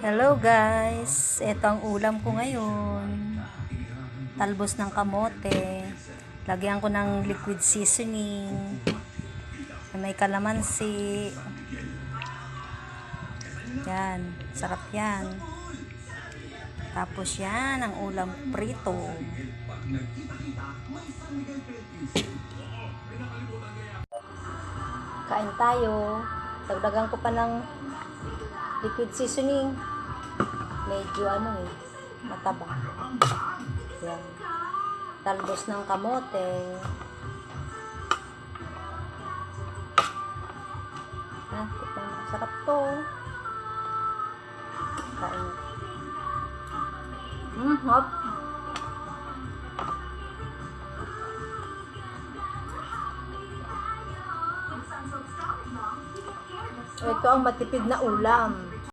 Hello guys, ito ang ulam ko ngayon. Talbos ng kamote. Lagyan ko ng liquid seasoning. May kalamansi. Yan, sarap yan. Tapos yan, ang ulam prito. Kain tayo. Dagdagan ko pa ng liquid seasoning. Medyo mataba. Yan. Talbos ng kamote. Sarap to. Kain. Hop. Ito ang matipid na ulam.